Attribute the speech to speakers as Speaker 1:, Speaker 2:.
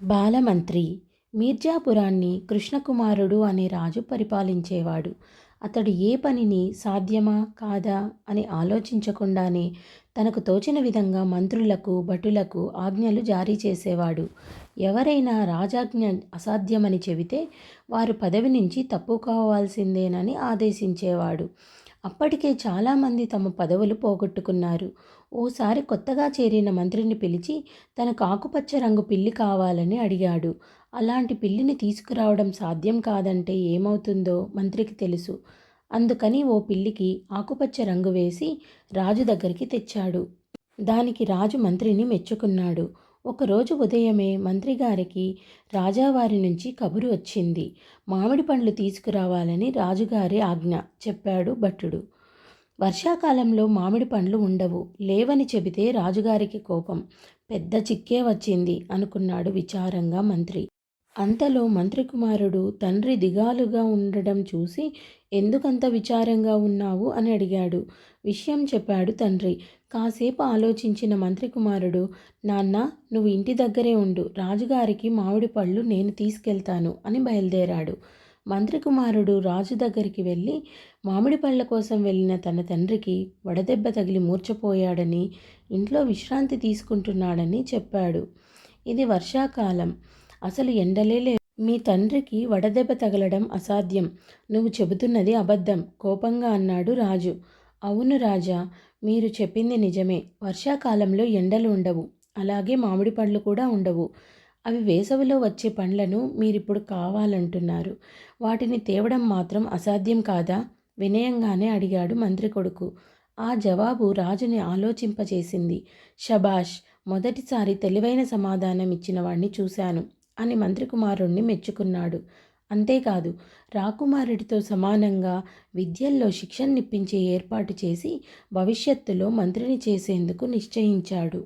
Speaker 1: బాలమంత్రి మీర్జాపురాన్ని కృష్ణకుమారుడు అనే రాజు పరిపాలించేవాడు. అతడు ఏ పనిని సాధ్యమా కాదా అని ఆలోచించకుండానే తనకు తోచిన విధంగా మంత్రులకు భటులకు ఆజ్ఞలు జారీ చేసేవాడు. ఎవరైనా రాజాజ్ఞ అసాధ్యమని చెబితే వారు పదవి నుంచి తప్పుకోవాల్సిందేనని ఆదేశించేవాడు. అప్పటికే చాలామంది తమ పదవులు పోగొట్టుకున్నారు. ఓసారి కొత్తగా చేరిన మంత్రిని పిలిచి తనకు ఆకుపచ్చ రంగు పిల్లి కావాలని అడిగాడు. అలాంటి పిల్లిని తీసుకురావడం సాధ్యం కాదంటే ఏమవుతుందో మంత్రికి తెలుసు. అందుకని ఓ పిల్లికి ఆకుపచ్చ రంగు వేసి రాజు దగ్గరికి తెచ్చాడు. దానికి రాజు మంత్రిని మెచ్చుకున్నాడు. ఒకరోజు ఉదయమే మంత్రిగారికి రాజావారి నుంచి కబురు వచ్చింది. మామిడి పండ్లు తీసుకురావాలని రాజుగారి ఆజ్ఞ, చెప్పాడు భటుడు. వర్షాకాలంలో మామిడి పండ్లు ఉండవు, లేవని చెబితే రాజుగారికి కోపం. పెద్ద చిక్కే వచ్చింది అనుకున్నాడు విచారంగా మంత్రి. అంతలో మంత్రి కుమారుడు తండ్రి దిగాలుగా ఉండడం చూసి, ఎందుకంత విచారంగా ఉన్నావు అని అడిగాడు. విషయం చెప్పాడు తండ్రి. కాసేపు ఆలోచించిన మంత్రి కుమారుడు, నాన్న, నువ్వు ఇంటి దగ్గరే ఉండు, రాజుగారికి మామిడి పళ్ళు నేను తీసుకెళ్తాను అని బయలుదేరాడు. మంత్రి కుమారుడు రాజు దగ్గరికి వెళ్ళి మామిడి పళ్ళ కోసం వెళ్ళిన తన తండ్రికి వడదెబ్బ తగిలి మూర్ఛపోయాడని, ఇంట్లో విశ్రాంతి తీసుకుంటున్నాడని చెప్పాడు. ఇది వర్షాకాలం, అసలు ఎండలే లేవు. మీ తండ్రికి వడదెబ్బ తగలడం అసాధ్యం. నువ్వు చెబుతున్నది అబద్ధం, కోపంగా అన్నాడు రాజు. అవును రాజా, మీరు చెప్పింది నిజమే. వర్షాకాలంలో ఎండలు ఉండవు, అలాగే మామిడి పండ్లు కూడా ఉండవు. అవి వేసవిలో వచ్చే పండ్లను మీరిప్పుడు కావాలంటున్నారు. వాటిని తేవడం మాత్రం అసాధ్యం కాదా? వినయంగానే అడిగాడు మంత్రి కొడుకు. ఆ జవాబు రాజుని ఆలోచింపచేసింది. శభాష్, మొదటిసారి తెలివైన సమాధానం ఇచ్చిన వాణ్ణి చూశాను అని మంత్రి కుమారుణ్ణి మెచ్చుకున్నాడు. అంతేకాదు, రాకుమారుడితో సమానంగా విద్యల్లో శిక్షణనిప్పించే ఏర్పాటు చేసి భవిష్యత్తులో మంత్రిని చేసేందుకు నిశ్చయించాడు.